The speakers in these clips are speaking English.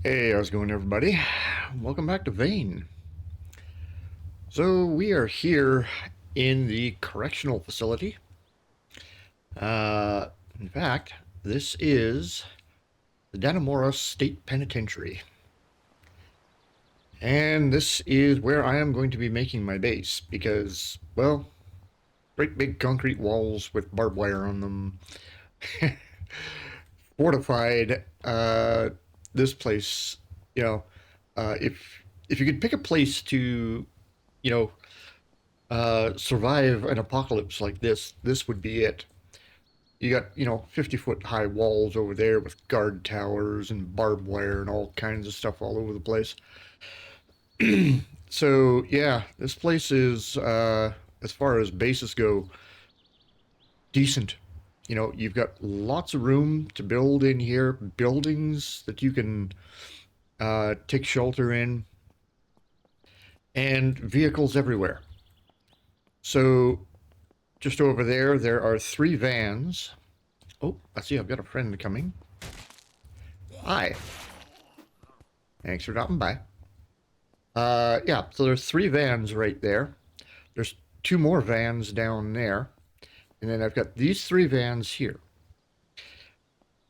Hey, how's it going, everybody? Welcome back to Vane. So, we are here in the correctional facility. In fact, this is the Dannemora State Penitentiary. And this is where I am going to be making my base because, well, great big concrete walls with barbed wire on them. Fortified. This place, you know, if you could pick a place to, you know, survive an apocalypse like this would be it. You got, 50-foot high walls over there with guard towers and barbed wire and all kinds of stuff all over the place. So, yeah, this place is, as far as bases go, decent. You've got lots of room to build in here, buildings that you can take shelter in, and vehicles everywhere. So, just over there are 3 vans. Oh, I see I've got a friend coming. Hi. Thanks for dropping by. Yeah, so there's 3 vans right there. There's 2 more vans down there. And then I've got these 3 vans here.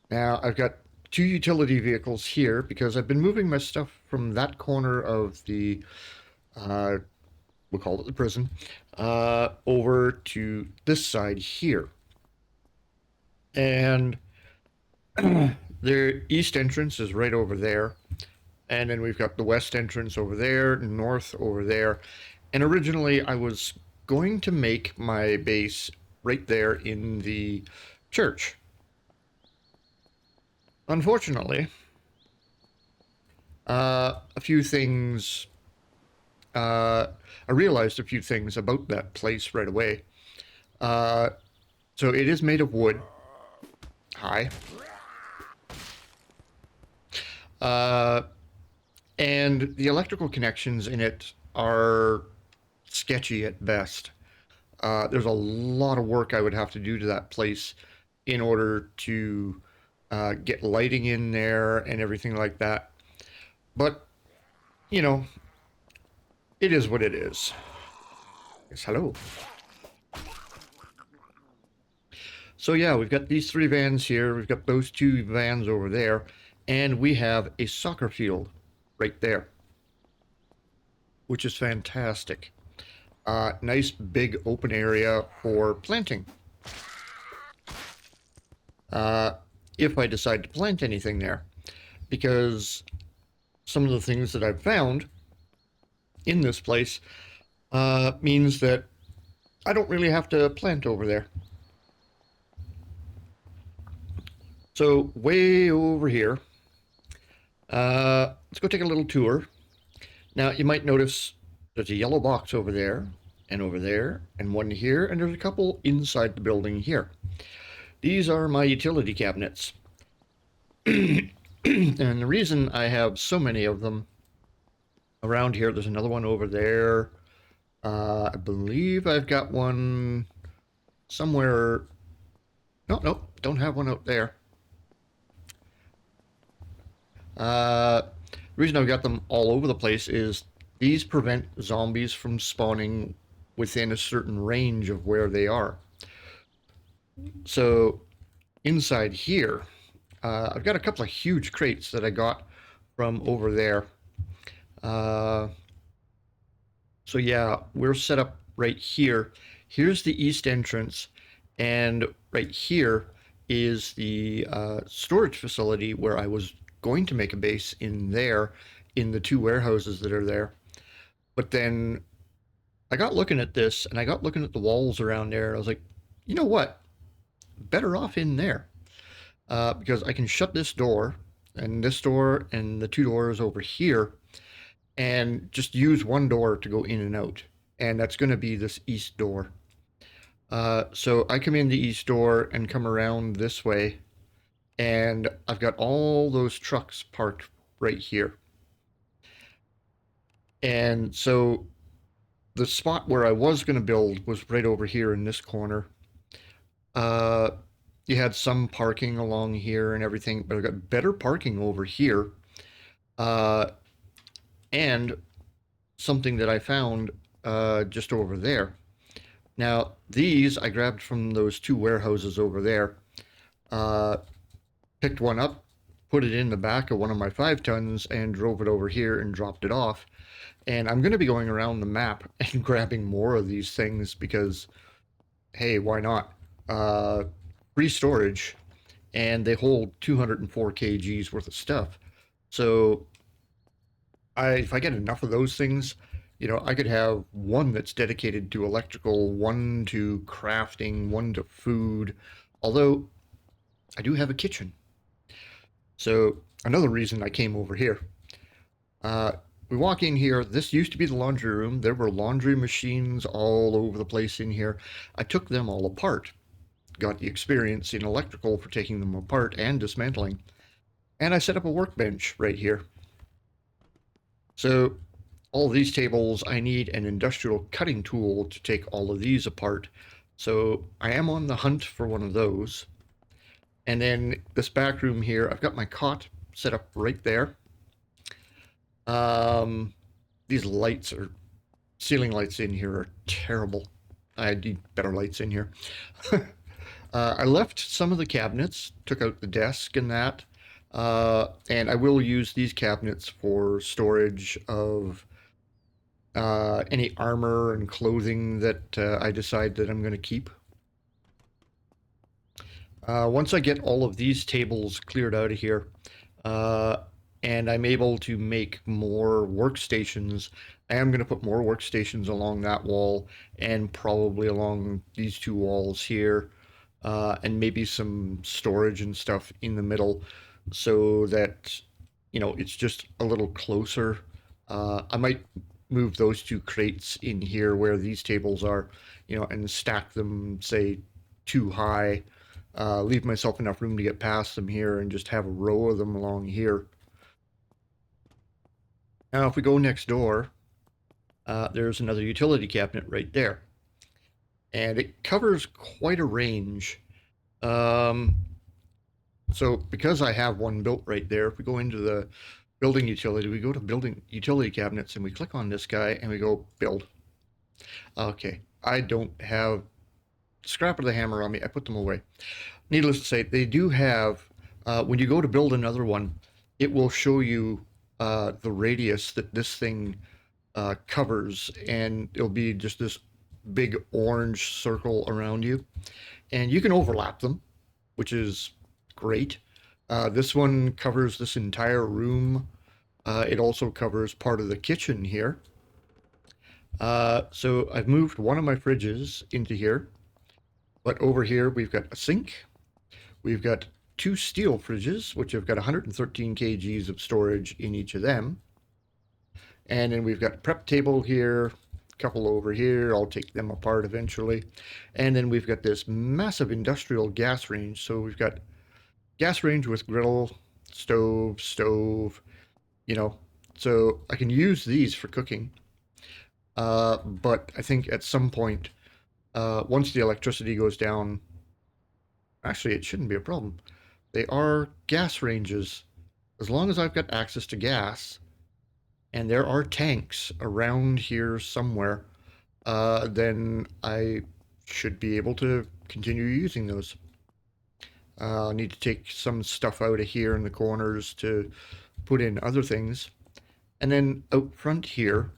Now, I've got 2 utility vehicles here because I've been moving my stuff from that corner of the, we'll call it the prison, over to this side here. And their east entrance is right over there. And then we've got the west entrance over there, north over there. And originally I was going to make my base right there in the church. Unfortunately, a few things, I realized a few things about that place right away. So it is made of wood. Hi. And the electrical connections in it are sketchy at best. There's a lot of work I would have to do to that place in order to get lighting in there and everything like that. But, you know, it is what it is. Yes, hello. So yeah, we've got these 3 vans here. We've got those 2 vans over there. And we have a soccer field right there, which is fantastic. Nice big open area for planting. If I decide to plant anything there, because some of the things that I've found in this place means that I don't really have to plant over there. So way over here, let's go take a little tour. Now you might notice there's a yellow box over there, and one here, and there's a couple inside the building here. These are my utility cabinets. And the reason I have so many of them around here, there's another one over there. I believe I've got one somewhere. No, don't have one out there. The reason I've got them all over the place is these prevent zombies from spawning within a certain range of where they are. So inside here, I've got a couple of huge crates that I got from over there. So yeah, we're set up right here. Here's the east entrance, and right here is the storage facility where I was going to make a base in there, in the 2 warehouses that are there. But then I got looking at this, and I got looking at the walls around there, and I was like, you know what? Better off in there. Because I can shut this door, and this door, and the 2 doors over here, and just use one door to go in and out. And that's going to be this east door. So I come in the east door and come around this way, and I've got all those trucks parked right here. And so the spot where I was going to build was right over here in this corner. You had some parking along here and everything, but I've got better parking over here. Uh, and something that I found just over there. Now, these I grabbed from those two warehouses over there. Uh, Picked one up, put it in the back of one of my 5 tons, and drove it over here and dropped it off. And I'm going to be going around the map and grabbing more of these things because, hey, why not? Uh, Free storage, and they hold 204 kgs worth of stuff. So if I get enough of those things, I could have one that's dedicated to electrical, one to crafting, one to food. Although I do have a kitchen. So another reason I came over here. Uh, we walk in here. This used to be the laundry room. There were laundry machines all over the place in here. I took them all apart, got the experience in electrical for taking them apart and dismantling, and I set up a workbench right here. So all of these tables, I need an industrial cutting tool to take all of these apart. So I am on the hunt for one of those. And then this back room here, I've got my cot set up right there. These lights are ceiling lights in here are terrible. I need better lights in here. I left some of the cabinets, took out the desk and that, and I will use these cabinets for storage of any armor and clothing that I decide that I'm going to keep. Once I get all of these tables cleared out of here, uh, and I'm able to make more workstations, I am going to put more workstations along that wall and probably along these two walls here, and maybe some storage and stuff in the middle so that, it's just a little closer. I might move those two crates in here where these tables are, and stack them, say, too high. Leave myself enough room to get past them here and just have a row of them along here. Now, if we go next door, there's another utility cabinet right there. And it covers quite a range. So because I have one built right there, if we go into the building utility, we go to building utility cabinets and we click on this guy and we go build. Okay, I don't have scrap of the hammer on me. I put them away. Needless to say, they do have, when you go to build another one, it will show you the radius that this thing covers, and it'll be just this big orange circle around you. And you can overlap them, which is great. This one covers this entire room. It also covers part of the kitchen here. So I've moved one of my fridges into here. But over here, we've got a sink. We've got 2 steel fridges, which have got 113 kgs of storage in each of them. And then we've got a prep table here, a couple over here. I'll take them apart eventually. And then we've got this massive industrial gas range. So we've got gas range with griddle, stove, so I can use these for cooking. But I think at some point, once the electricity goes down, actually, it shouldn't be a problem. They are gas ranges. As long as I've got access to gas, and there are tanks around here somewhere, then I should be able to continue using those. I need to take some stuff out of here in the corners to put in other things. And then out front here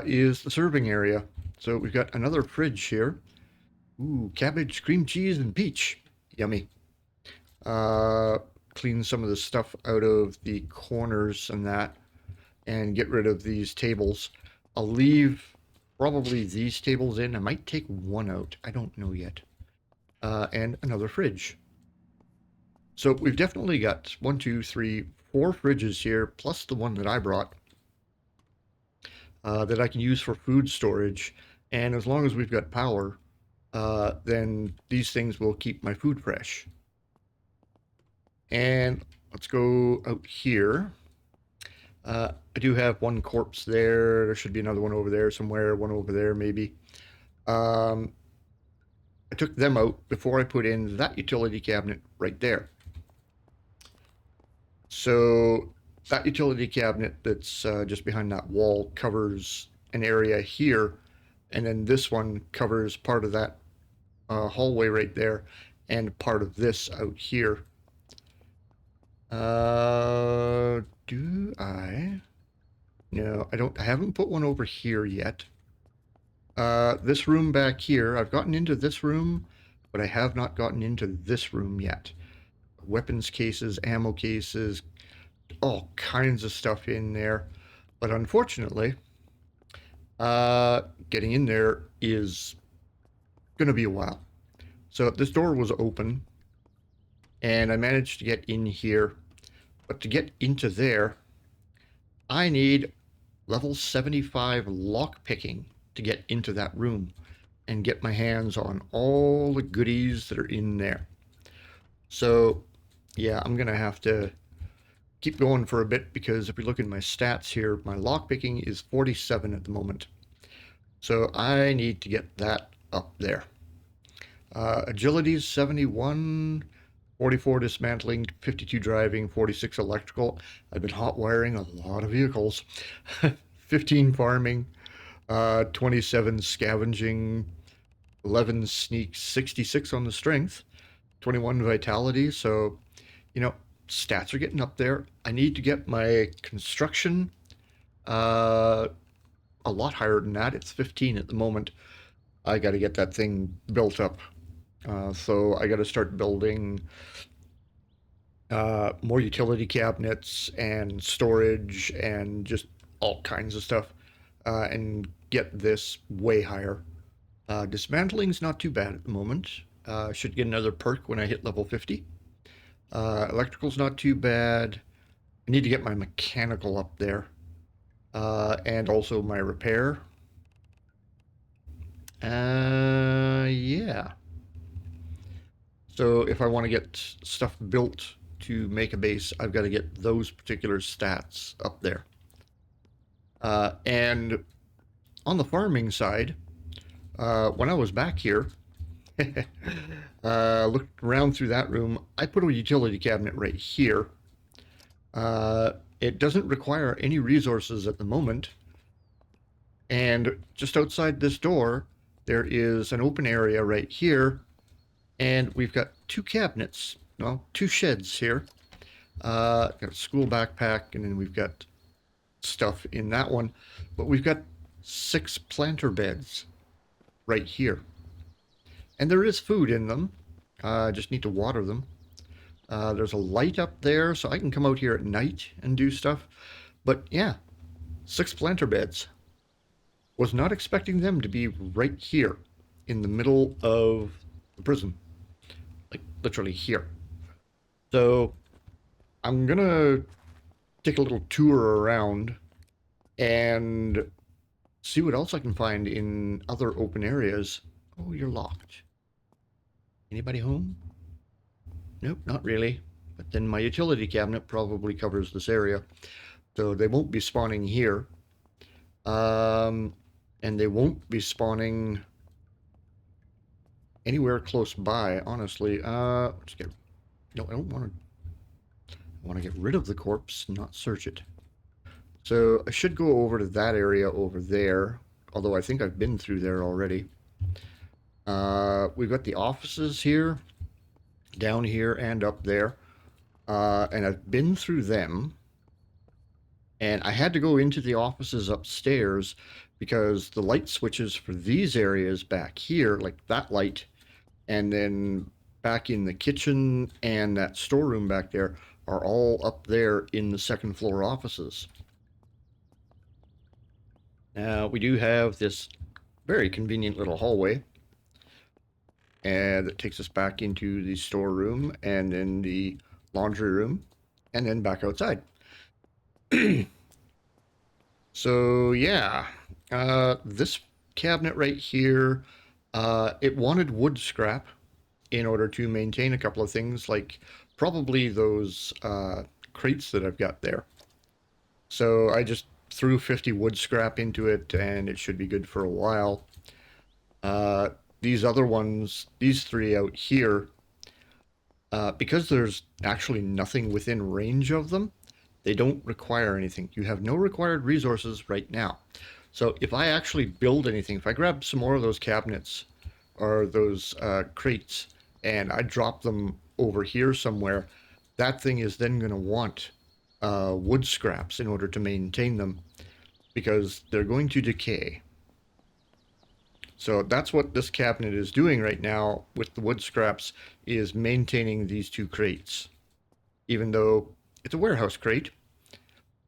is the serving area. So we've got another fridge here. Ooh, cabbage, cream cheese, and peach. Yummy. Clean some of the stuff out of the corners and that, and get rid of these tables. I'll leave probably these tables in. I might take one out. I don't know yet. And another fridge. So we've definitely got 1, 2, 3, 4 fridges here, plus the one that I brought, that I can use for food storage. And as long as we've got power, then these things will keep my food fresh. And let's go out here. I do have one corpse there. There should be another one over there somewhere, one over there maybe. I took them out before I put in that utility cabinet right there. So that utility cabinet that's just behind that wall covers an area here, and then this one covers part of that hallway right there, and part of this out here. Do I? No, I don't. I haven't put one over here yet. This room back here, I've gotten into this room, but I have not gotten into this room yet. Weapons cases, ammo cases, all kinds of stuff in there. But unfortunately, getting in there is going to be a while. So this door was open, and I managed to get in here. But to get into there, I need level 75 lockpicking to get into that room and get my hands on all the goodies that are in there. So, yeah, I'm going to have to keep going for a bit because if we look at my stats here, my lockpicking is 47 at the moment. So I need to get that up there. Agility is 71, 44 dismantling, 52 driving, 46 electrical. I've been hot wiring a lot of vehicles. 15 farming, 27 scavenging, 11 sneak, 66 on the strength, 21 vitality. So, stats are getting up there. I need to get my construction a lot higher than that. It's 15 at the moment. I got to get that thing built up. So I got to start building more utility cabinets and storage and just all kinds of stuff and get this way higher. Dismantling's not too bad at the moment. Should get another perk when I hit level 50. Electrical's not too bad. I need to get my mechanical up there. And also my repair. Yeah. So if I want to get stuff built to make a base, I've got to get those particular stats up there. And on the farming side, when I was back here, looked around through that room, I put a utility cabinet right here. It doesn't require any resources at the moment. And just outside this door, there is an open area right here. And we've got two cabinets, well, two sheds here. Got a school backpack, and then we've got stuff in that one. But we've got 6 planter beds right here. And there is food in them. I just need to water them. There's a light up there, so I can come out here at night and do stuff. But yeah, 6 planter beds. Was not expecting them to be right here in the middle of the prison. Like, literally here. So, I'm gonna take a little tour around and see what else I can find in other open areas. Oh, you're locked. Anybody home? Nope, not really. But then my utility cabinet probably covers this area. So they won't be spawning here. And they won't be spawning anywhere close by, honestly. Let's get... No, I don't want to... I want to get rid of the corpse, not search it. So I should go over to that area over there, although I think I've been through there already. We've got the offices here, down here and up there, and I've been through them, and I had to go into the offices upstairs because the light switches for these areas back here, like that light, and then back in the kitchen and that storeroom back there, are all up there in the second floor offices. Now, we do have this very convenient little hallway, and it takes us back into the storeroom and then the laundry room, and then back outside. So, yeah, this cabinet right here, it wanted wood scrap in order to maintain a couple of things, like probably those crates that I've got there. So I just threw 50 wood scrap into it, and it should be good for a while. These other ones, these 3 out here, because there's actually nothing within range of them, They don't require anything. You have no required resources right now. So if I actually build anything, if I grab some more of those cabinets or those crates and I drop them over here somewhere, that thing is then going to want wood scraps in order to maintain them because they're going to decay. So that's what this cabinet is doing right now with the wood scraps, is maintaining these two crates. Even though it's a warehouse crate,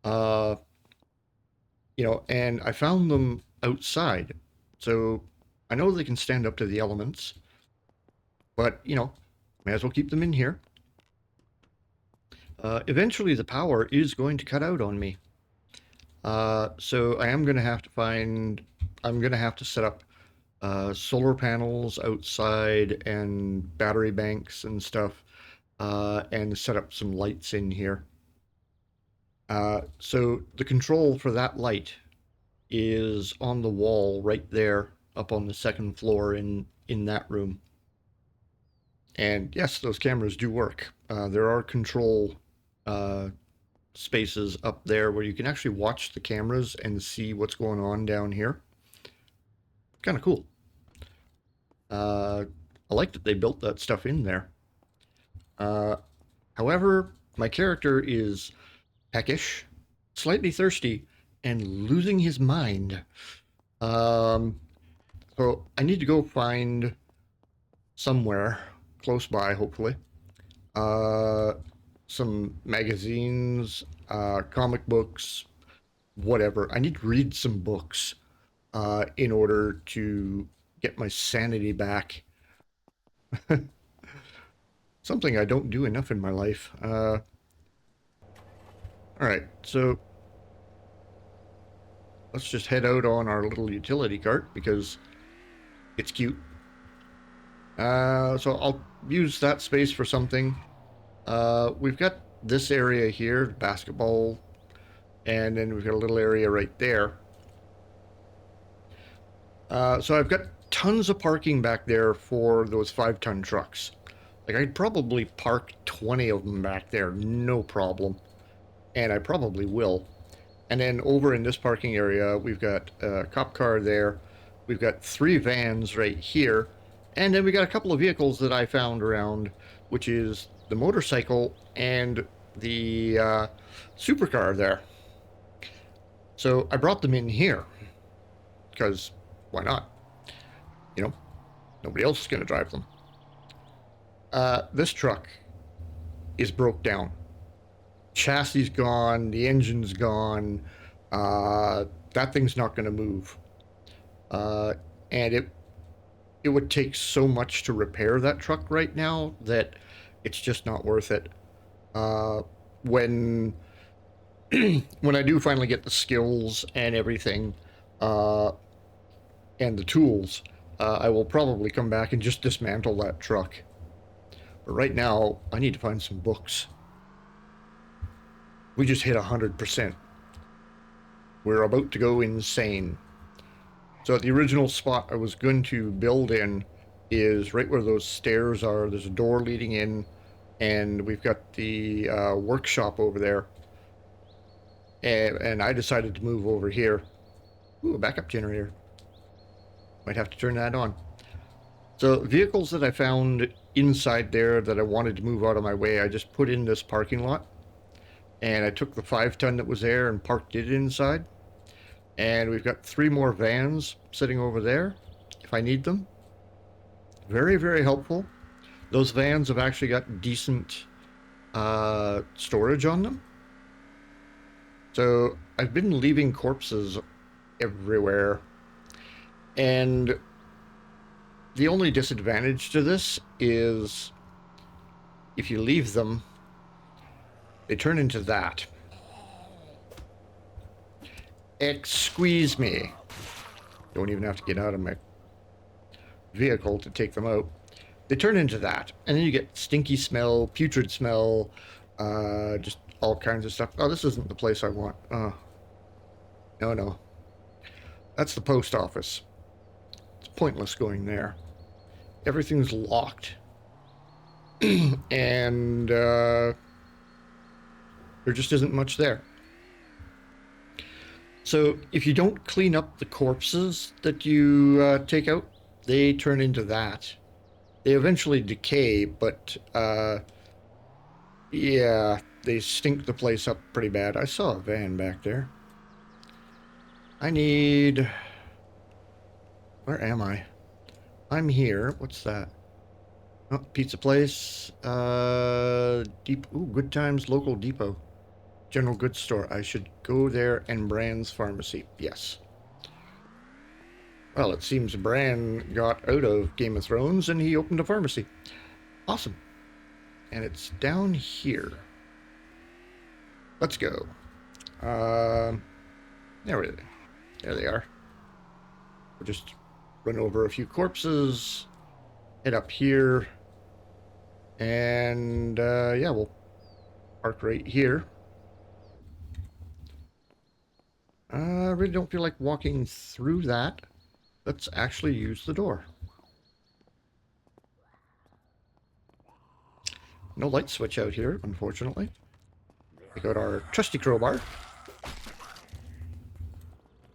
uh, and I found them outside. So I know they can stand up to the elements, but, may as well keep them in here. Eventually the power is going to cut out on me. So I am going to have to I'm going to have to set up solar panels outside and battery banks and stuff, and set up some lights in here. So the control for that light is on the wall right there up on the second floor in that room. And yes, those cameras do work. There are control spaces up there where you can actually watch the cameras and see what's going on down here. Kind of cool. I like that they built that stuff in there. However, my character is peckish, slightly thirsty, and losing his mind. So I need to go find somewhere close by, hopefully, some magazines, comic books, whatever. I need to read some books in order to get my sanity back. Something I don't do enough in my life. All right, so let's just head out on our little utility cart because it's cute. So I'll use that space for something. We've got this area here, basketball, and then we've got a little area right there. So I've got tons of parking back there for those 5-ton trucks. Like, I'd probably park 20 of them back there, no problem. And I probably will. And then over in this parking area, we've got a cop car there. We've got 3 vans right here. And then we got a couple of vehicles that I found around, which is the motorcycle and the supercar there. So I brought them in here because why not? Nobody else is going to drive them. This truck is broke down. Chassis gone, the engine's gone. That thing's not going to move. And it would take so much to repair that truck right now that it's just not worth it. When when I do finally get the skills and everything, and the tools, I will probably come back and just dismantle that truck. But right now, I need to find some books. We just hit 100%. We're about to go insane. So the original spot I was going to build in is right where those stairs are. There's a door leading in, and we've got the workshop over there. And I decided to move over here. Ooh, a backup generator. Might have to turn that on. So vehicles that I found inside there that I wanted to move out of my way, I just put in this parking lot. And I took the 5-ton that was there and parked it inside. And we've got 3 more vans sitting over there if I need them. Very, very helpful. Those vans have actually got decent storage on them. So I've been leaving corpses everywhere. And the only disadvantage to this is if you leave them, they turn into that. Excuse me. Don't even have to get out of my vehicle to take them out. They turn into that. And then you get stinky smell, putrid smell, just all kinds of stuff. Oh, this isn't the place I want. No. That's the post office. It's pointless going there. Everything's locked. And, There just isn't much there. So if you don't clean up the corpses that you take out, they turn into that. They eventually decay, but yeah, they stink the place up pretty bad. I saw a van back there. I need... Where am I? I'm here. What's that? Oh, pizza place. Deep. Ooh, Good Times Local Depot. General goods store. I should go there, and Brand's Pharmacy. Yes. Well, it seems Bran got out of Game of Thrones and he opened a pharmacy. Awesome. And it's down here. Let's go. There they are. We'll just run over a few corpses, head up here, and yeah, we'll park right here. I really don't feel like walking through that. Let's actually use the door. No light switch out here, unfortunately. We got our trusty crowbar.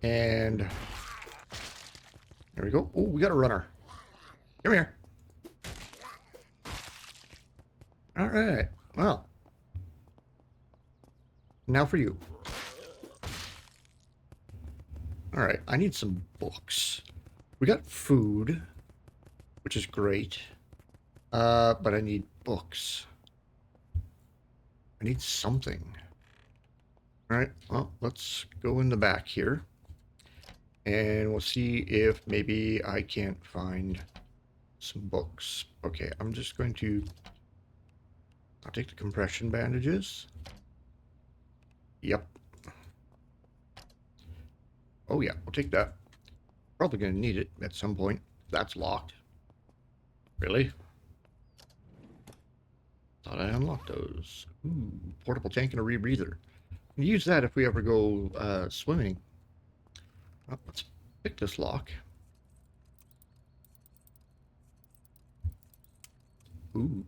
And there we go. Oh, we got a runner. Come here. All right. Well, now for you. All right. I need some books. We got food, which is great. But I need books. I need something. All right. Well, let's go in the back here. And we'll see if maybe I can't find some books. Okay, I'm just going to... I'll take the compression bandages. Yep. Oh yeah, we'll take that. Probably going to need it at some point. That's locked. Really? Thought I unlocked those. Ooh, portable tank and a rebreather. We use that if we ever go swimming. Well, let's pick this lock. Ooh.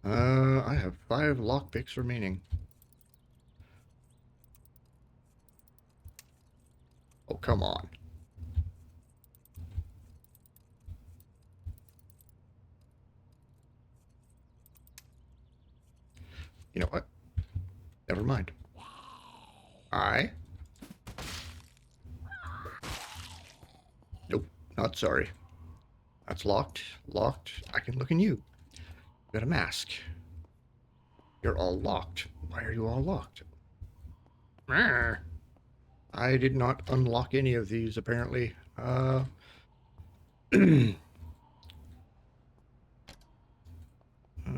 I have 5 lockpicks remaining. Oh, come on. You know what? Never mind. Nope, not sorry. That's locked. Locked. I can look in you. You got a mask. You're all locked. Why are you all locked? I did not unlock any of these, apparently.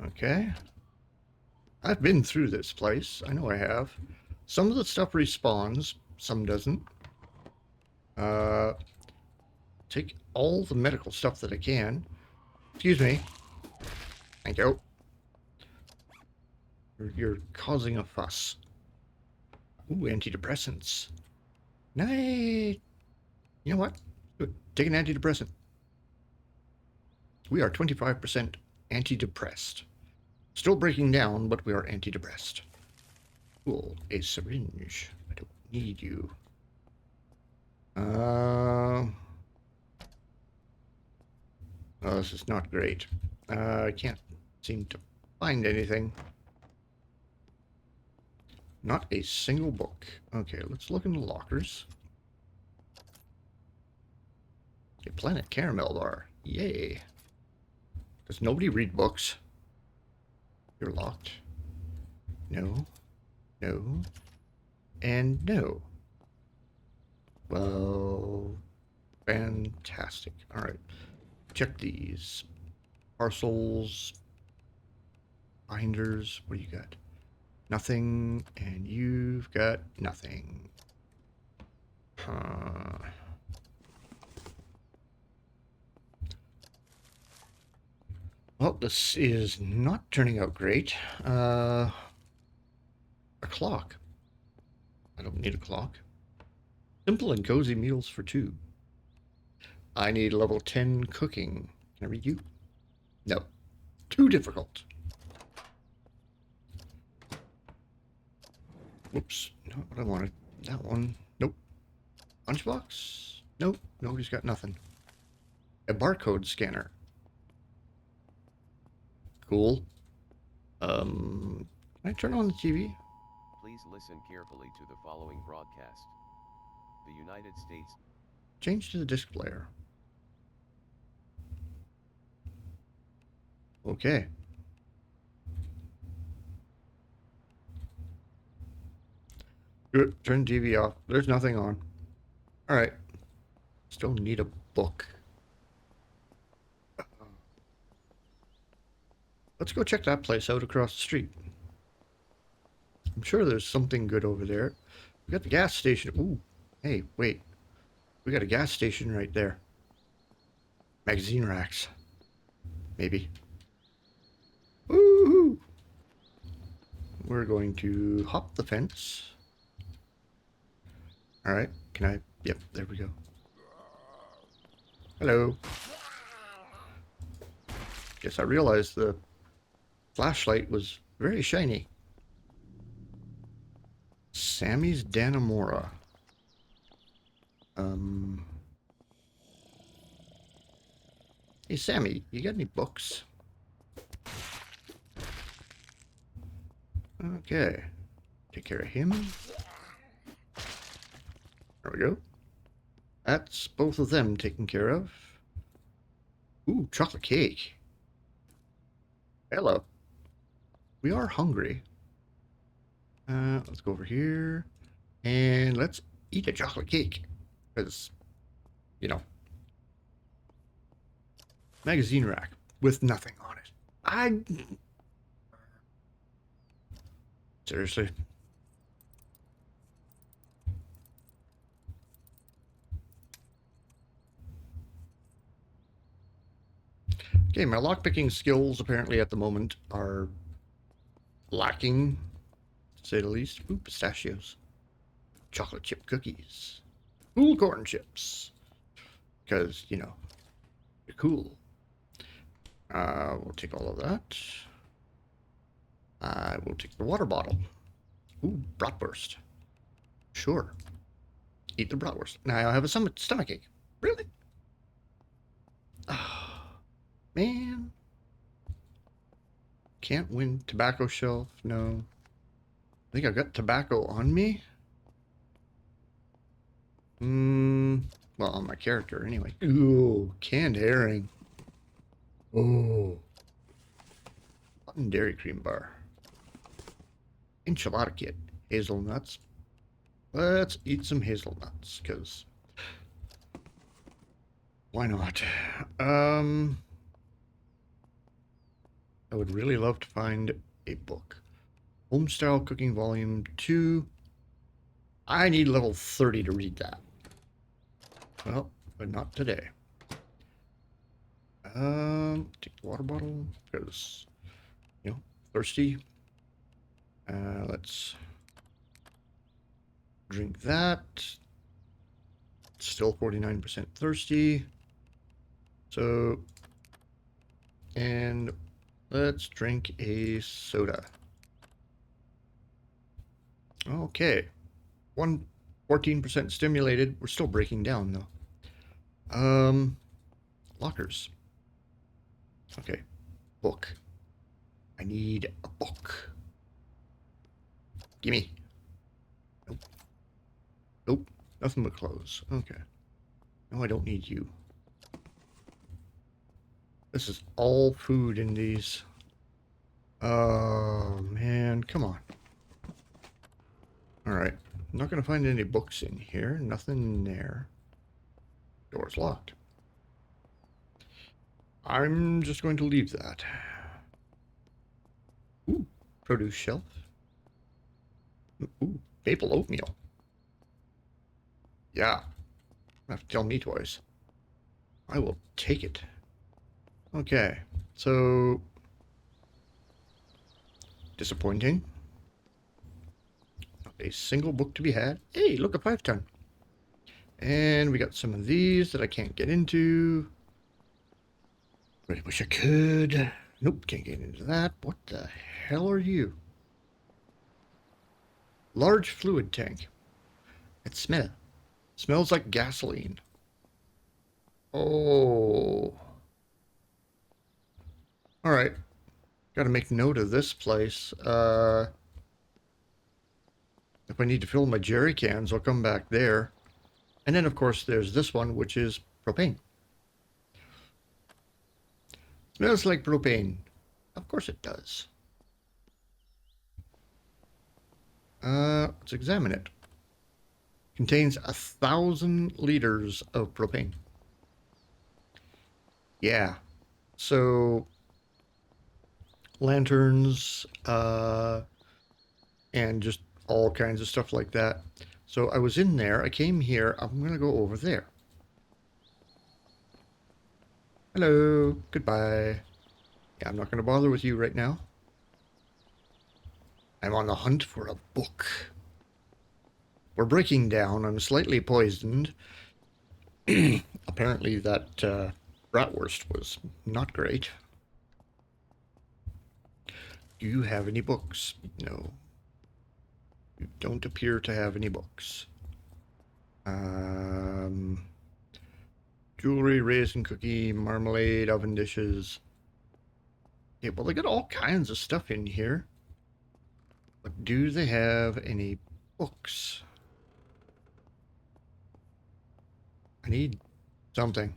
Okay. I've been through this place. I know I have. Some of the stuff respawns, some doesn't. Take all the medical stuff that I can. Excuse me. Thank you. You're causing a fuss. Ooh, antidepressants. Nice. You know what? Good. Take an antidepressant. We are 25% antidepressed. Still breaking down, but we are antidepressed. Cool. A syringe. I don't need you. Oh, this is not great. I can't seem to find anything. Not a single book. Okay, let's look in the lockers. A Planet Caramel bar. Yay. Does nobody read books? You're locked. No. No. And no. Well, fantastic. All right. Check these. Parcels. Binders. What do you got? Nothing. And you've got nothing. Well, this is not turning out great. A clock. I don't need a clock. Simple and cozy meals for 2. I need level 10 cooking. Can I read you? No. Too difficult. Whoops. Not what I wanted. That one. Nope. Lunchbox? Nope. Nobody's got nothing. A barcode scanner. Cool. Can I turn on the TV? Please listen carefully to the following broadcast. The United States. Change to the disc player. Okay. Good. Turn TV off. There's nothing on. Alright. Still need a book. Let's go check that place out across the street. I'm sure there's something good over there. We got the gas station. Ooh. Hey, wait. We got a gas station right there. Magazine racks. Maybe. Woohoo! We're going to hop the fence. Alright. Can I? Yep, there we go. Hello. Guess I realized the flashlight was very shiny. Sammy's Dannemora. Hey, Sammy, you got any books? Okay. Take care of him. There we go. That's both of them taken care of. Ooh, chocolate cake. Hello. We are hungry. Let's go over here. And let's eat a chocolate cake. Because, you know. Magazine rack with nothing on it. Seriously? Okay, my lockpicking skills apparently at the moment are lacking, to say the least. Ooh, pistachios. Chocolate chip cookies. Cool corn chips. Because, you know, they're cool. We'll take all of that. I will take the water bottle. Ooh, bratwurst. Sure. Eat the bratwurst. Now I have a stomach ache. Really? Oh, man. Can't win tobacco shelf. No. I think I've got tobacco on me. Well, on my character anyway. Ooh, canned herring. Oh. Button Dairy Cream Bar. Enchilada kit. Hazelnuts. Let's eat some hazelnuts, because why not? I would really love to find a book. Homestyle Cooking Volume 2. I need level 30 to read that. Well, but not today. Take the water bottle, because, you know, thirsty. Let's drink that. Still 49% thirsty. So, and let's drink a soda. Okay. 14% stimulated. We're still breaking down though. Lockers. Okay. Book. I need a book. Gimme. Nope. Nope. Nothing but clothes. Okay. No, I don't need you. This is all food in these. Oh, man. Come on. Alright. I'm not going to find any books in here. Nothing in there. Door's locked. I'm just going to leave that. Ooh. Produce shelf. Ooh. Maple oatmeal. Yeah. You have to tell me twice. I will take it. Okay. So... disappointing. Not a single book to be had. Hey, look, a 5-ton. And we got some of these that I can't get into. Really wish I could. Nope, can't get into that. What the hell are you? Large fluid tank. It smells like gasoline. Oh. All right. Got to make note of this place. If I need to fill my jerry cans, I'll come back there. And then, of course, there's this one, which is propane. Smells like propane. Of course it does. Let's examine it. Contains 1,000 liters of propane. Yeah. So, lanterns, and just all kinds of stuff like that. So I was in there. I came here. I'm going to go over there. Hello. Goodbye. Yeah, I'm not going to bother with you right now. I'm on the hunt for a book. We're breaking down. I'm slightly poisoned. Apparently that bratwurst was not great. Do you have any books? No. You don't appear to have any books. Jewelry, raisin cookie, marmalade, oven dishes. Yeah, well, they got all kinds of stuff in here. But do they have any books? I need something.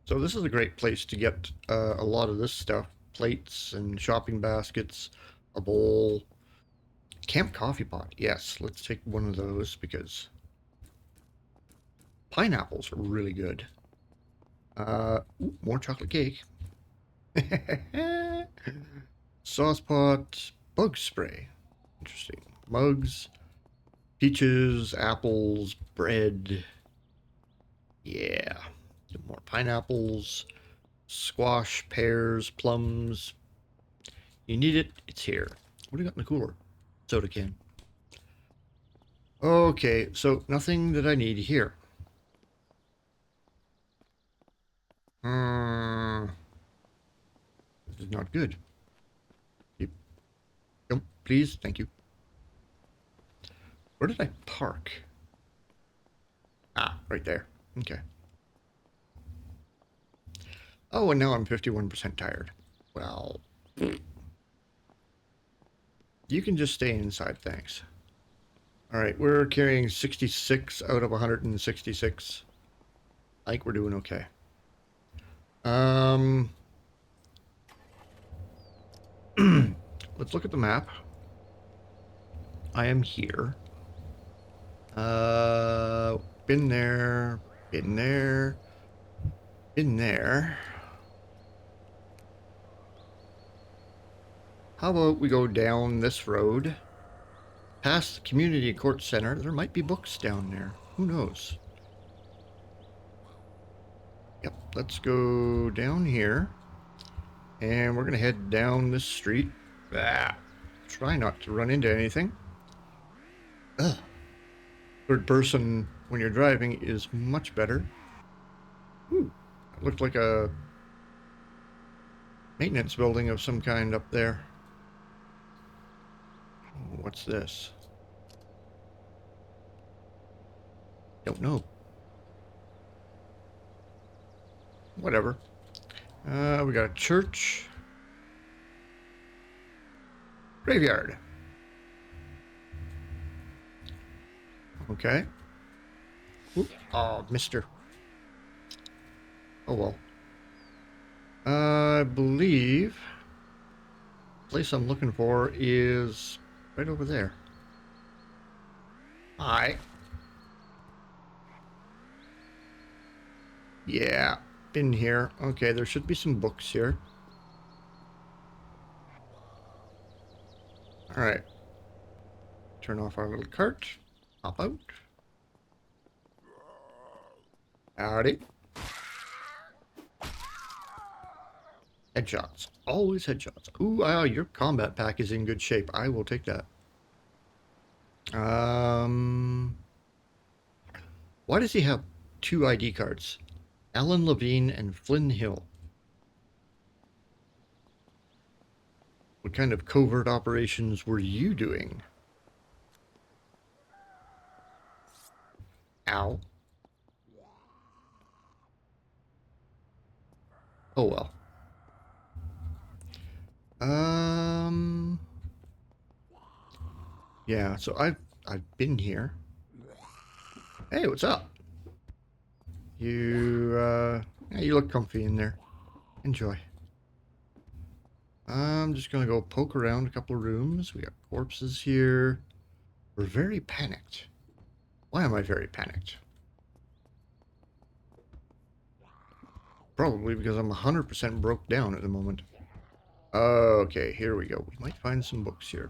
So this is a great place to get a lot of this stuff. Plates and shopping baskets, a bowl. Camp coffee pot. Yes, let's take one of those because pineapples are really good. Ooh, more chocolate cake. Sauce pot, bug spray. Interesting. Mugs, peaches, apples, bread. Yeah. More pineapples, squash, pears, plums. You need it, it's here. What do you got in the cooler? Soda can. Okay, so nothing that I need here. This is not good. Jump, please. Thank you. Where did I park? Ah, right there. Okay. Oh, and now I'm 51% tired. Well, you can just stay inside, thanks. All right, we're carrying 66 out of 166. I think we're doing okay. Let's look at the map. I am here. Been there, been there, been there. How about we go down this road, past the community court center? There might be books down there. Who knows? Yep, let's go down here. And we're going to head down this street. Try not to run into anything. Ugh. Third person when you're driving is much better. Ooh, it looked like a maintenance building of some kind up there. What's this? Don't know. Whatever. We got a church. Graveyard. Okay. Oop. Oh, mister. Oh well. I believe the place I'm looking for is right over there. Hi. Yeah, been here. Okay, there should be some books here. All right. Turn off our little cart. Hop out. Howdy. Headshots. Always headshots. Ooh, your combat pack is in good shape. I will take that. Why does he have 2 ID cards? Alan Levine and Flynn Hill. What kind of covert operations were you doing? Ow. Oh well. Yeah, so I've been here. Hey, what's up? Yeah, you look comfy in there. Enjoy. I'm just gonna go poke around a couple of rooms. We got corpses here. We're very panicked. Why am I very panicked? Probably because I'm 100% broke down at the moment. Okay, here we go. We might find some books here.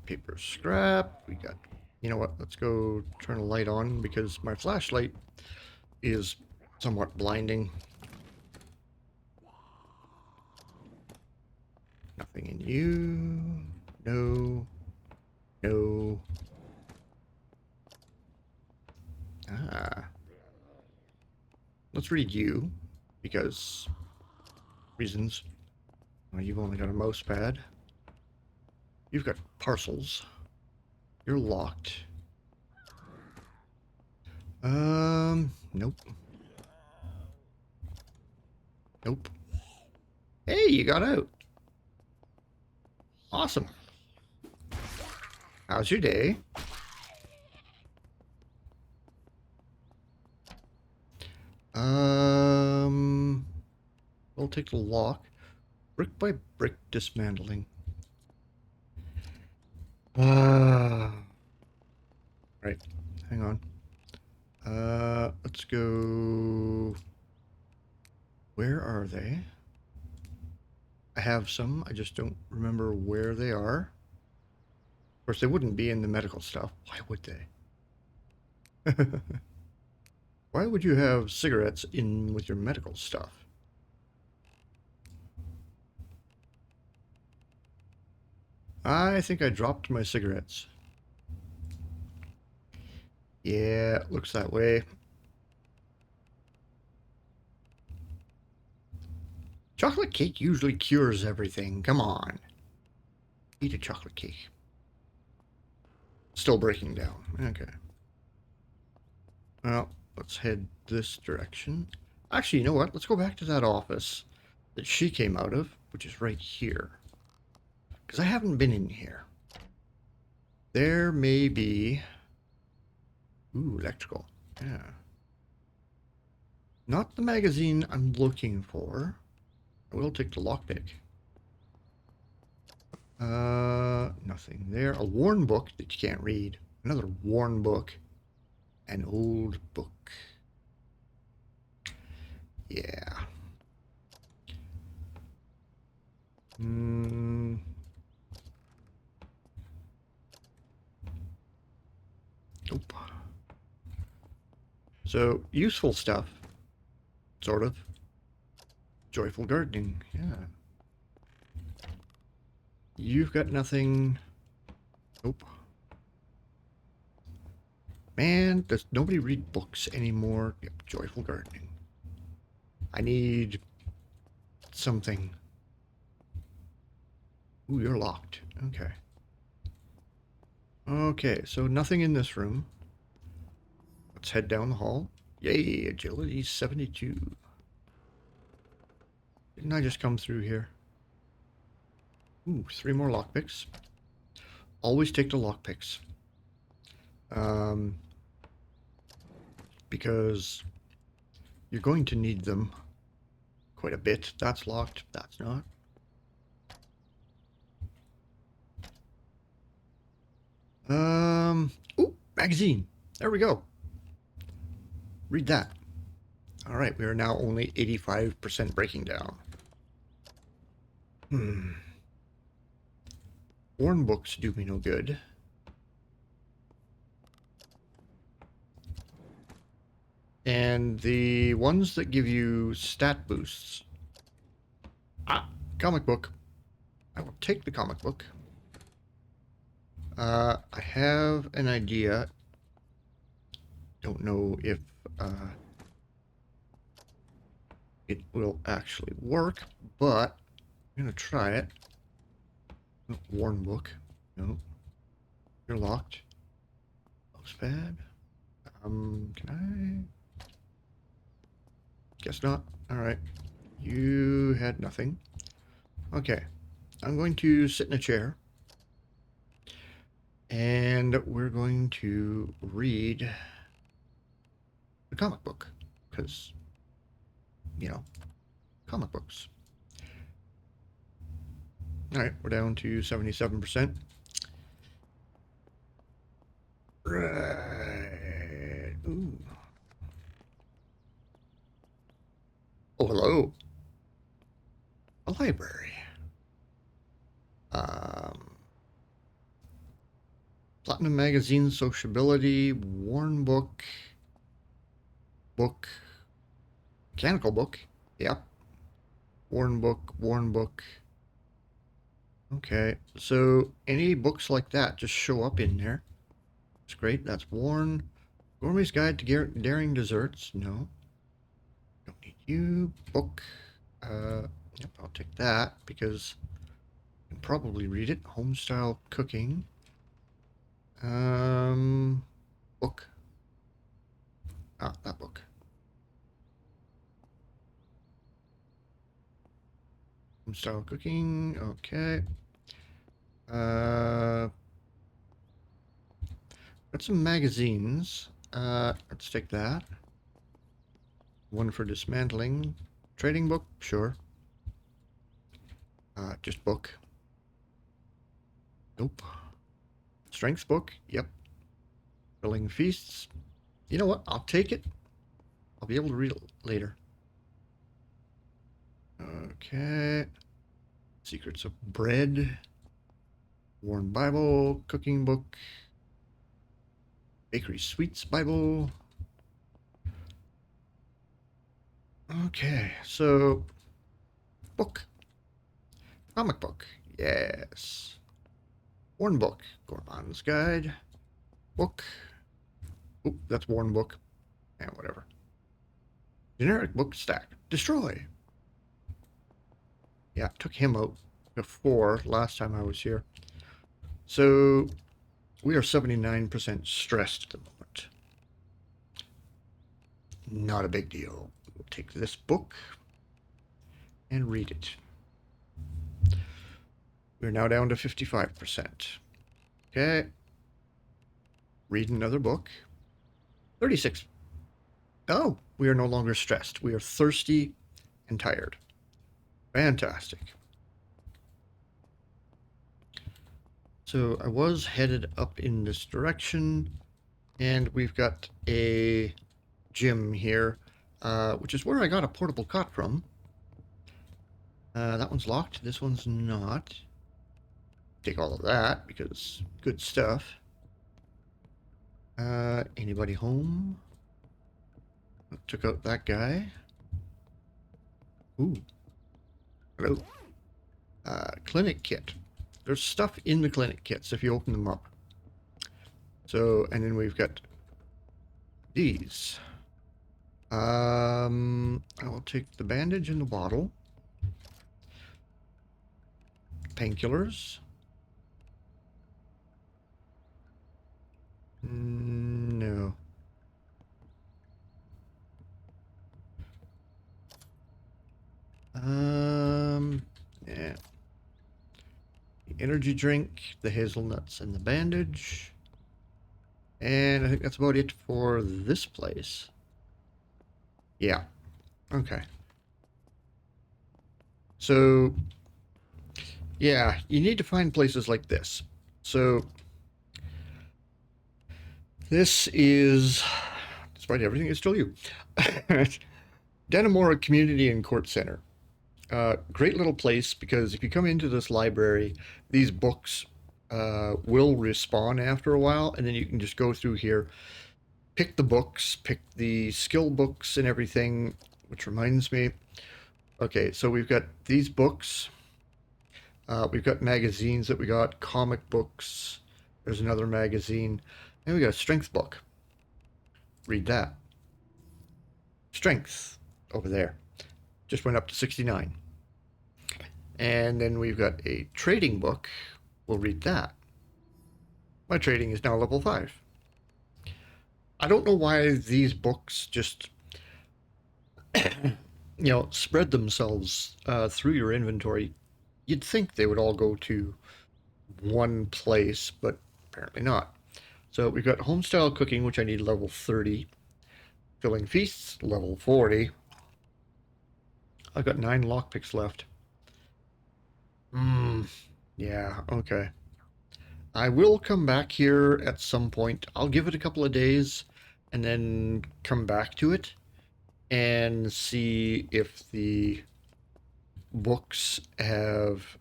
Paper scrap. We got... You know what? Let's go turn a light on because my flashlight is somewhat blinding. Nothing in you. No. No. Ah. Let's read you, because reasons. You've only got a mouse pad. You've got parcels. You're locked. Nope. Nope. Hey, you got out. Awesome. How's your day? We'll take the lock. Brick by brick dismantling. Right. Hang on. Let's go... Where are they? I have some. I just don't remember where they are. Of course, they wouldn't be in the medical stuff. Why would they? Why would you have cigarettes in with your medical stuff? I think I dropped my cigarettes. Yeah, looks that way. Chocolate cake usually cures everything. Come on. Eat a chocolate cake. Still breaking down. Okay. Well, let's head this direction. Actually, you know what? Let's go back to that office that she came out of, which is right here. Because I haven't been in here. There may be... Ooh, electrical. Yeah. Not the magazine I'm looking for. I will take the lockpick. Nothing there. A worn book that you can't read. Another worn book. An old book. Yeah. Nope. So, useful stuff. Sort of. Joyful gardening. Yeah. You've got nothing. Nope. Man, does nobody read books anymore? Yep, joyful gardening. I need something. Ooh, you're locked. Okay. Okay, so nothing in this room. Let's head down the hall. Yay, agility 72. Didn't I just come through here? Ooh, 3 more lockpicks. Always take the lockpicks. Because you're going to need them quite a bit. That's locked. That's not. Ooh, magazine. There we go. Read that. All right, we are now only 85% breaking down. Worn books do me no good. And the ones that give you stat boosts. Ah, comic book. I will take the comic book. I have an idea. Don't know if... it will actually work, but I'm going to try it. Warn book. No. You're locked. Looks bad. Can I? Guess not. Alright. You had nothing. Okay. I'm going to sit in a chair. And we're going to read the comic book. Because, you know, comic books. Alright, we're down to 77%. Right. Ooh. Oh, hello. A library. Platinum Magazine, Sociability, Worn Book, Mechanical Book. Yep. Worn Book. Okay, so any books like that just show up in there. It's great. That's Worn. Gourmet's Guide to Daring Desserts. No. Don't need you. Book. Yep, I'll take that because I can probably read it. Homestyle Cooking. Book. Ah, that book. Homestyle Cooking. Okay. Got some magazines. Let's take that. One for dismantling. Trading book, sure. Just book. Nope. Strengths book, yep. Filling feasts. You know what? I'll take it. I'll be able to read it later. Okay. Secrets of Bread. Worn Bible. Cooking book. Bakery Sweets Bible. Okay, so book. Comic book. Yes. Worn book. Gourmand's Guide. Book. Oop, that's Worn book. And whatever. Generic book stack. Destroy. Yeah, took him out before last time I was here. So we are 79% stressed at the moment. Not a big deal. We'll take this book and read it. We're now down to 55%. Okay. Read another book. 36. Oh, we are no longer stressed. We are thirsty and tired. Fantastic. So I was headed up in this direction, and we've got a gym here, which is where I got a portable cot from. That one's locked. This one's not. Take all of that because good stuff. Anybody home? Took out that guy. Ooh. Hello. Clinic kit. There's stuff in the clinic kits if you open them up. So, and then we've got these. I will take the bandage and the bottle. Painkillers. No. Yeah. The energy drink, the hazelnuts, and the bandage. And I think that's about it for this place. Yeah. Okay. So, yeah, you need to find places like this. So, this is, despite everything, it's still you. Dannemora Community and Court Center. Great little place because if you come into this library, these books will respawn after a while, and then you can just go through here, pick the books, pick the skill books and everything, which reminds me. Okay, so we've got these books. We've got magazines that we got, comic books. There's another magazine. And we got a strength book. Read that. Strength over there. just went up to 69. And then we've got a trading book. We'll read that. My trading is now level 5. I don't know why these books just, spread themselves through your inventory. You'd think they would all go to one place, but apparently not. So we've got homestyle cooking, which I need level 30. Filling feasts, level 40. I've got 9 lockpicks left. Yeah, okay. I will come back here at some point. I'll give it a couple of days and then come back to it and see if the books have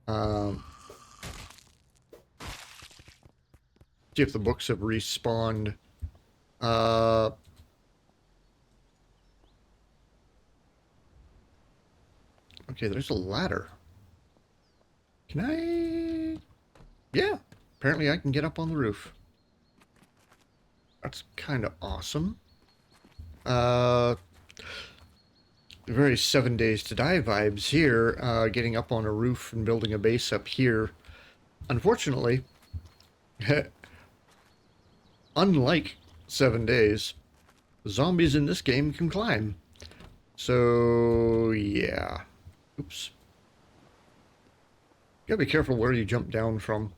um, see if the books have respawned. Okay, there's a ladder. Can I? Yeah, apparently I can get up on the roof. That's kind of awesome. Very 7 Days to Die vibes here, getting up on a roof and building a base up here. Unfortunately, unlike 7 Days, zombies in this game can climb. So, yeah. Oops. You gotta be careful where you jump down from.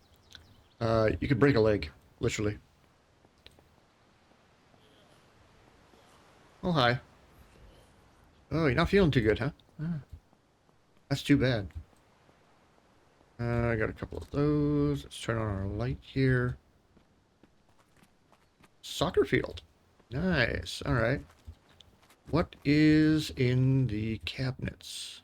You could break a leg, literally. Oh, hi. Oh, you're not feeling too good, huh? That's too bad. I got a couple of those. Let's turn on our light here. Soccer field. Nice. All right. What is in the cabinets?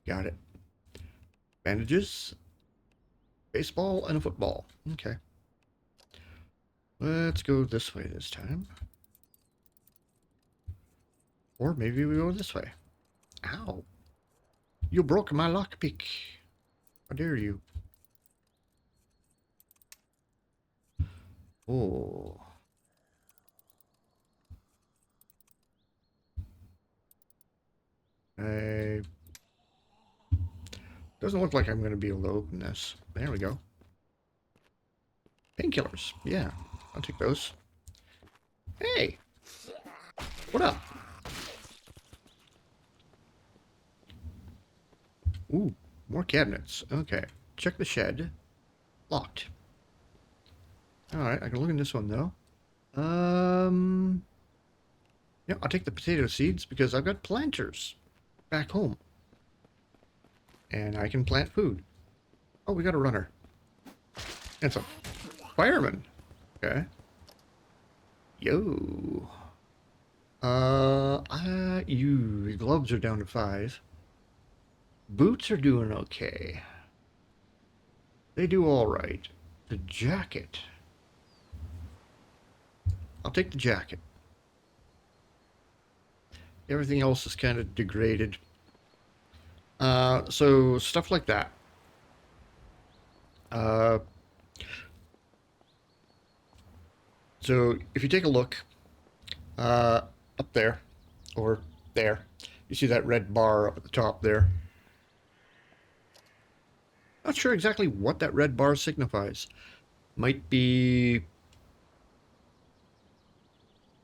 Got it. Bandages, baseball, and a football. Okay. Let's go this way this time. Or maybe we go this way. Ow. You broke my lockpick. How dare you? Oh. Doesn't look like I'm going to be able to open this. There we go. Painkillers. Yeah, I'll take those. Hey! What up? Ooh, more cabinets. Okay. Check the shed. Locked. Alright, I can look in this one though. Yeah, I'll take the potato seeds because I've got planters back home. And I can plant food. Oh, we got a runner. It's a fireman. Okay. Yo. You gloves are down to 5. Boots are doing okay. They do all right. The jacket. I'll take the jacket. Everything else is kind of degraded. So stuff like that. So if you take a look up there, or there, you see that red bar up at the top there. Not sure exactly what that red bar signifies. Might be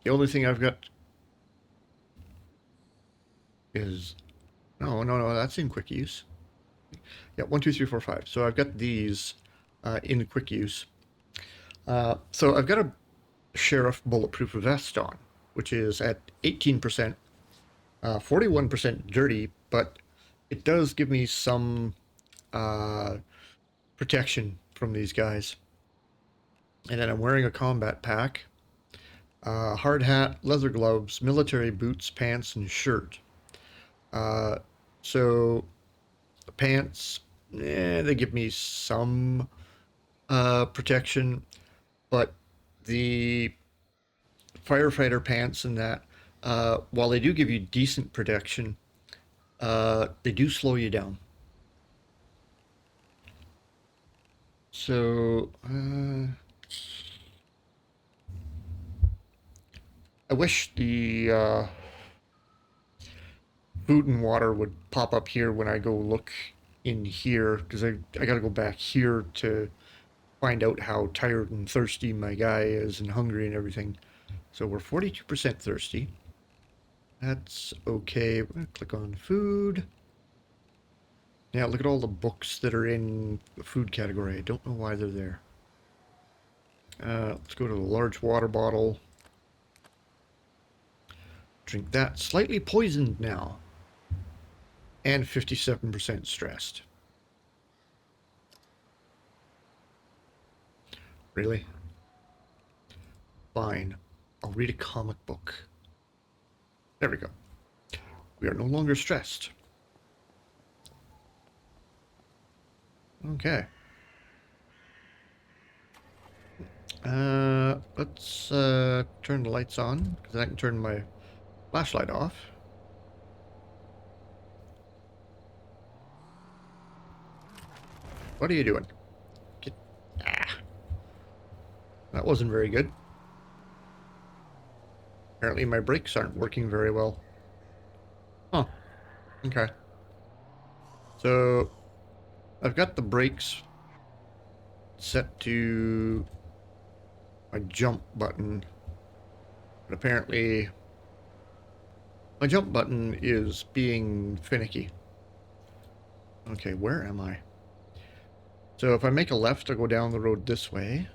the only thing I've got is no, that's in quick use. Yeah, 1, 2, 3, 4, 5. So I've got these in quick use. So I've got a Sheriff Bulletproof Vest on, which is at 18%, 41% dirty, but it does give me some protection from these guys. And then I'm wearing a combat pack, hard hat, leather gloves, military boots, pants, and shirt. So the pants, they give me some protection, but the firefighter pants and that, while they do give you decent protection, they do slow you down. So, I wish the food and water would pop up here when I go look in here, because I gotta go back here to find out how tired and thirsty my guy is and hungry and everything. So we're 42% thirsty. That's okay. We're gonna click on food. Yeah, look at all the books that are in the food category. I don't know why they're there. Let's go to the large water bottle. Drink that. Slightly poisoned now. And 57% stressed. Really? Fine. I'll read a comic book. There we go. We are no longer stressed. Okay. Let's turn the lights on, because I can turn my flashlight off. What are you doing? Get... Ah! That wasn't very good. Apparently my brakes aren't working very well. Huh. Okay. So, I've got the brakes set to my jump button, but apparently my jump button is being finicky. Okay, where am I? So if I make a left, I'll go down the road this way.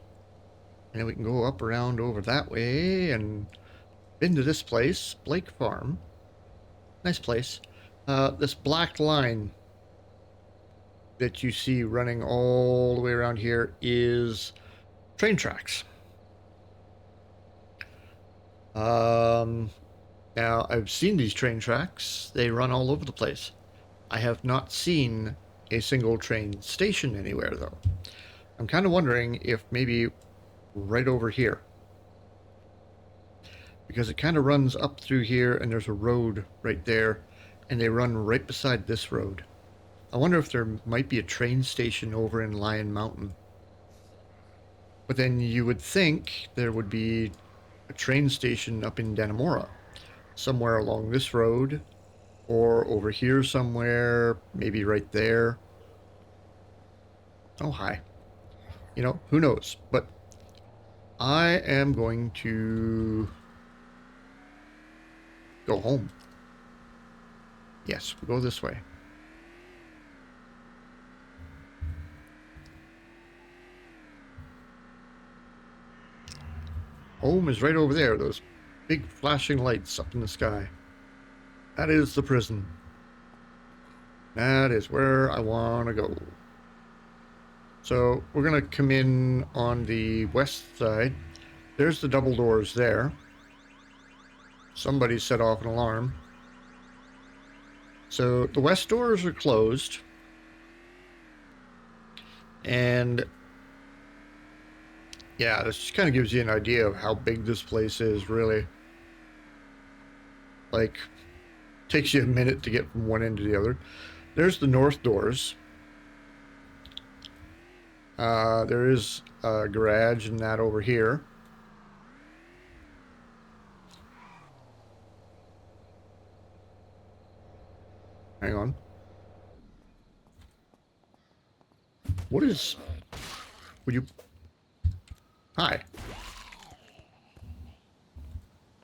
And we can go up around over that way and into this place, Blake Farm. Nice place. This black line that you see running all the way around here is train tracks. Now, I've seen these train tracks. They run all over the place. I have not seen a single train station anywhere, though. I'm kind of wondering if maybe right over here. Because it kind of runs up through here, and there's a road right there, and they run right beside this road. I wonder if there might be a train station over in Lion Mountain. But then you would think there would be a train station up in Dannemora, somewhere along this road, or over here somewhere, maybe right there. Oh, hi. You know, who knows? But I am going to go home. Yes, we'll go this way. Home is right over there, those big flashing lights up in the sky. That is the prison. That is where I want to go. So we're going to come in on the west side. There's the double doors there. Somebody set off an alarm. So the west doors are closed. And yeah, this just kind of gives you an idea of how big this place is, really. Like, takes you a minute to get from one end to the other. There's the north doors. There is a garage and that over here. Hang on. What is... Would you... Hi.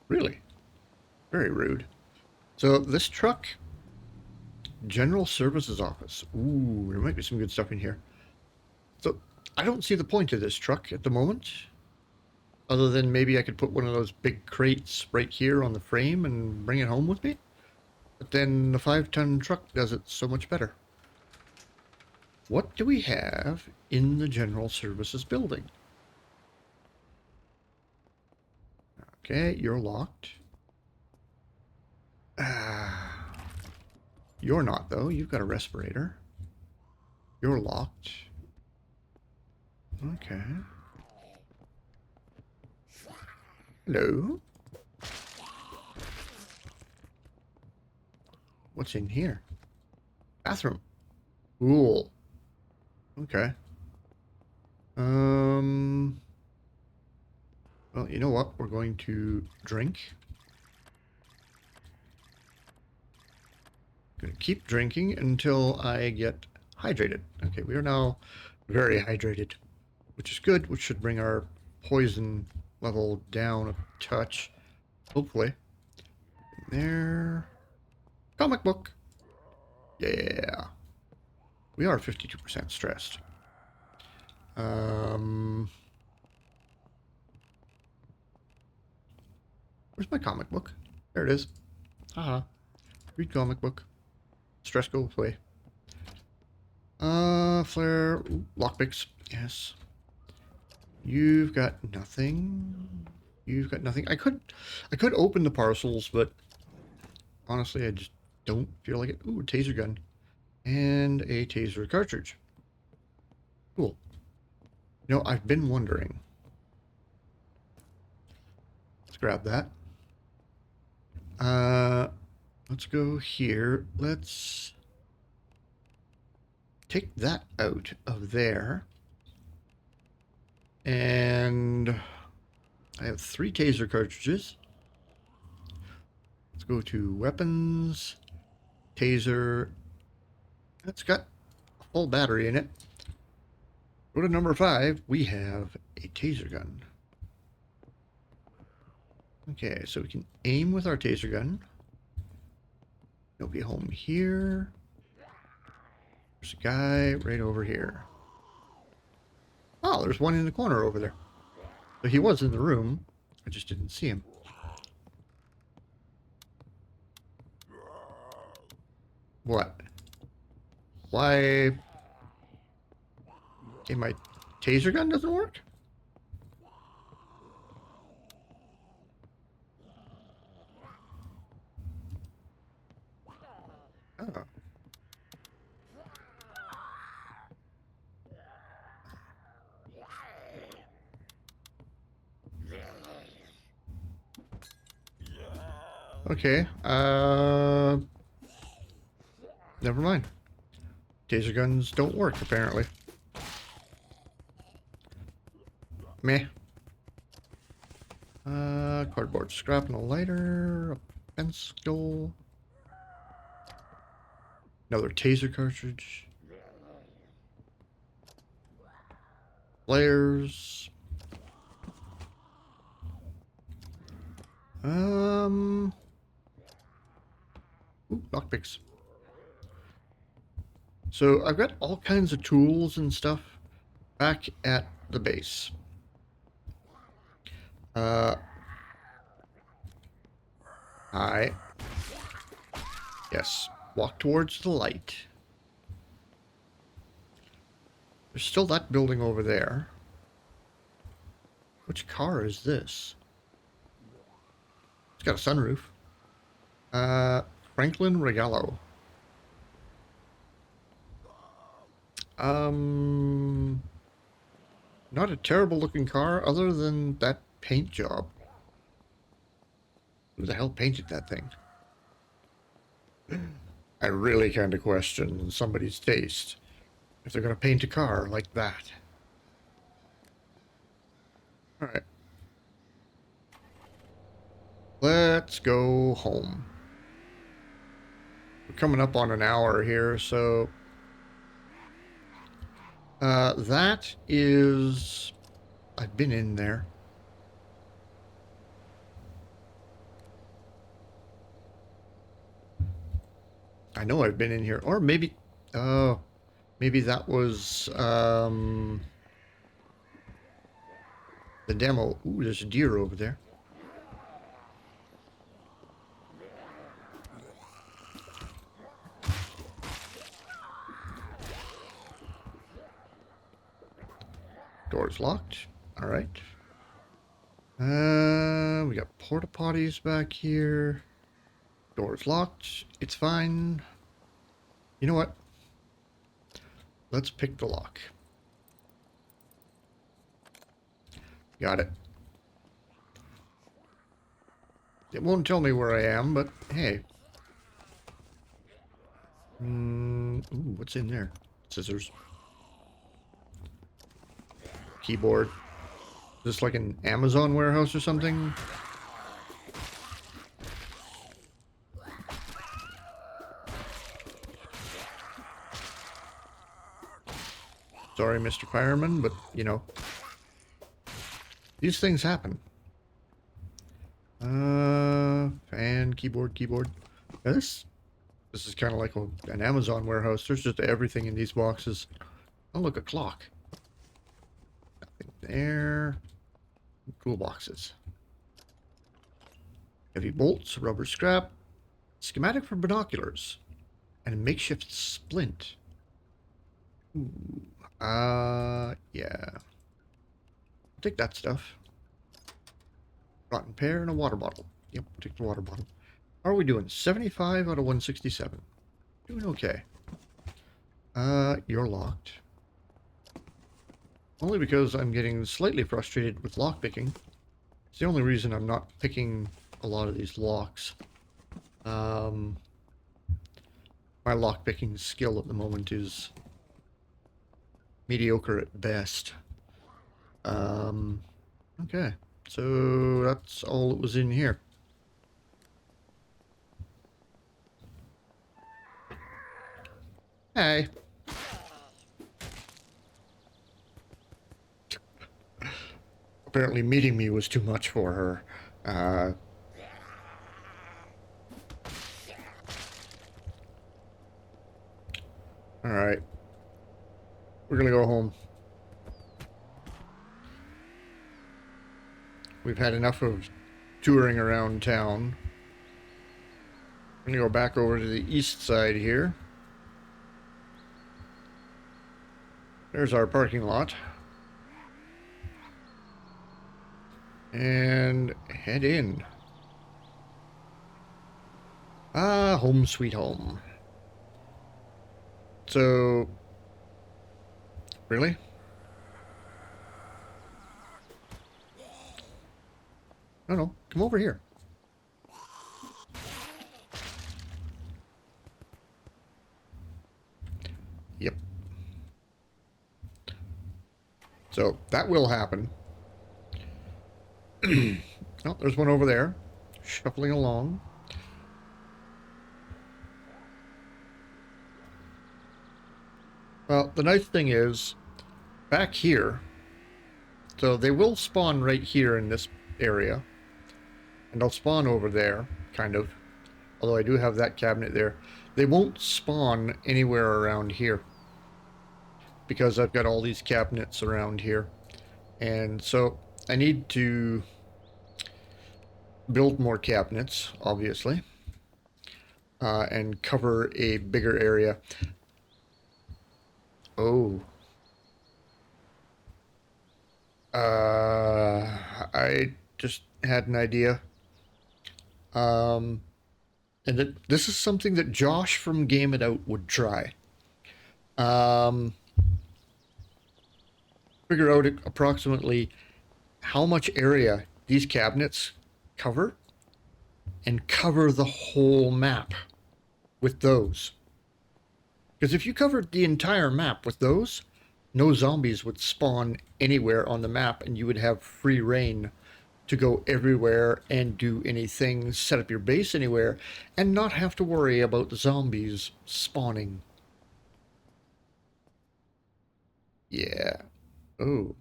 Really? Very rude. So this truck... General Services Office. Ooh, there might be some good stuff in here. So I don't see the point of this truck at the moment. Other than maybe I could put one of those big crates right here on the frame and bring it home with me. But then the 5-ton truck does it so much better. What do we have in the General Services building? Okay, you're locked. You're not, though. You've got a respirator. You're locked. Okay. Hello? What's in here? Bathroom. Cool. Okay. Well, you know what? We're going to drink. Gonna keep drinking until I get hydrated. Okay, we are now very hydrated, which is good, which should bring our poison level down a touch. Hopefully. There. Comic book. Yeah. We are 52% stressed. Where's my comic book? There it is. Haha. Read comic book. Stress go away. Flare. Ooh, lockpicks. Yes. You've got nothing. You've got nothing. I could open the parcels, but honestly, I just don't feel like it. Ooh, a taser gun. And a taser cartridge. Cool. You know, I've been wondering. Let's grab that. Let's go here. Let's take that out of there. And I have 3 taser cartridges. Let's go to weapons, taser. That's got a full battery in it. Go to number 5. We have a taser gun. Okay, so we can aim with our taser gun. Nobody home here. There's a guy right over here. Oh, there's one in the corner over there. So he was in the room. I just didn't see him. What? Why? Okay, my taser gun doesn't work? Oh. Okay, never mind. Taser guns don't work, apparently. Meh. Cardboard scrap and a lighter, a pencil, another taser cartridge, flares. Ooh, lockpicks. So I've got all kinds of tools and stuff back at the base. I yes, walk towards the light. There's still that building over there. Which car is this? It's got a sunroof. Franklin Regalo. Not a terrible looking car other than that paint job. Who the hell painted that thing? I really kind of question somebody's taste if they're going to paint a car like that. All right. Let's go home. We're coming up on an hour here, so that is... I've been in there. I know I've been in here. Or maybe... Oh, maybe that was the demo. Ooh, there's a deer over there. Door's locked. All right. We got porta potties back here. Door's locked. It's fine. You know what? Let's pick the lock. Got it. It won't tell me where I am, but hey. Ooh, what's in there? Scissors. keyboard? Is this like an Amazon warehouse or something? Sorry, Mr. Fireman, but, you know, these things happen. Fan, keyboard. Now this is kind of like an Amazon warehouse. There's just everything in these boxes. Oh, look, a clock. Nothing there. Toolboxes. Heavy bolts, rubber scrap, schematic for binoculars, and a makeshift splint. Ooh. Yeah. I'll take that stuff. Rotten pear and a water bottle. Yep, we'll take the water bottle. How are we doing? 75 out of 167. Doing okay. You're locked. Only because I'm getting slightly frustrated with lockpicking. It's the only reason I'm not picking a lot of these locks. My lockpicking skill at the moment is mediocre at best. Okay. So that's all that was in here. Hey. Apparently meeting me was too much for her. Alright. We're gonna go home. We've had enough of touring around town. I'm gonna go back over to the east side here. There's our parking lot. And head in. Home sweet home. So, really? No, come over here. Yep. So, that will happen. Oh, there's one over there, shuffling along. Well, the nice thing is, back here, so they will spawn right here in this area, and they'll spawn over there, kind of, although I do have that cabinet there. They won't spawn anywhere around here, because I've got all these cabinets around here, and so I need to build more cabinets, obviously, and cover a bigger area. Oh. I just had an idea. And this is something that Josh from Game It Out would try. Figure out approximately how much area these cabinets cover, and cover the whole map with those. Because if you covered the entire map with those, no zombies would spawn anywhere on the map, and you would have free reign to go everywhere and do anything, set up your base anywhere, and not have to worry about the zombies spawning. Yeah. Oh.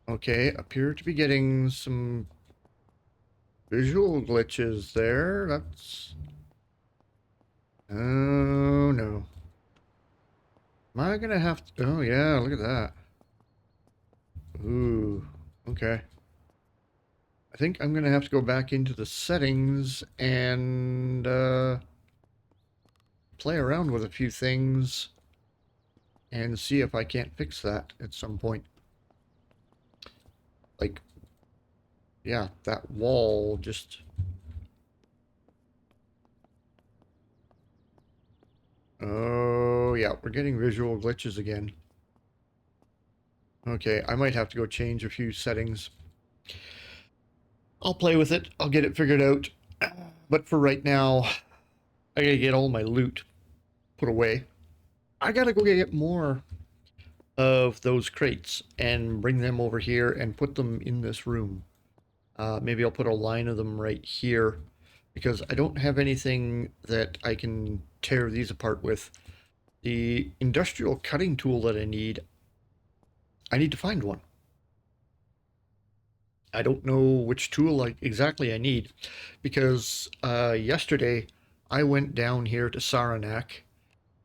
Okay, appear to be getting some visual glitches there. That's... Oh, no. Am I gonna have to... Oh, yeah, look at that. Ooh, okay. I think I'm gonna have to go back into the settings and play around with a few things and see if I can't fix that at some point. Like, yeah, that wall just... Oh, yeah, we're getting visual glitches again. Okay, I might have to go change a few settings. I'll play with it. I'll get it figured out. But for right now, I gotta get all my loot put away. I gotta go get more of those crates and bring them over here and put them in this room. Maybe I'll put a line of them right here because I don't have anything that I can tear these apart with. The industrial cutting tool that I need to find one. I don't know which tool exactly I need because yesterday I went down here to Saranac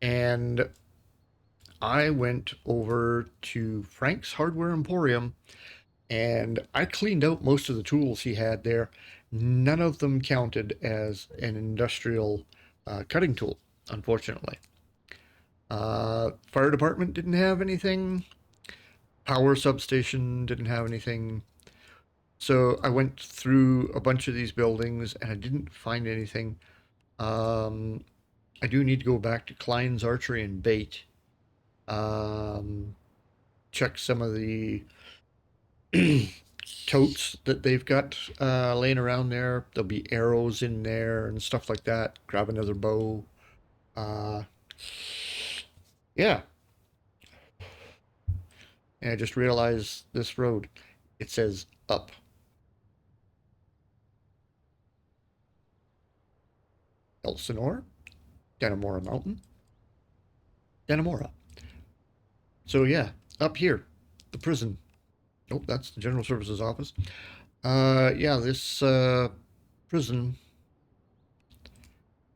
and I went over to Frank's Hardware Emporium and I cleaned out most of the tools he had there. None of them counted as an industrial cutting tool, unfortunately. Fire department didn't have anything. Power substation didn't have anything. So I went through a bunch of these buildings and I didn't find anything. I do need to go back to Klein's Archery and Bait. Check some of the totes that they've got laying around there. There'll be arrows in there and stuff like that. Grab another bow. Yeah. And I just realized this road. It says up. Elsinore, Dannemora Mountain, Dannemora. So yeah, up here, the prison. Oh, that's the General Services Office. Yeah, this prison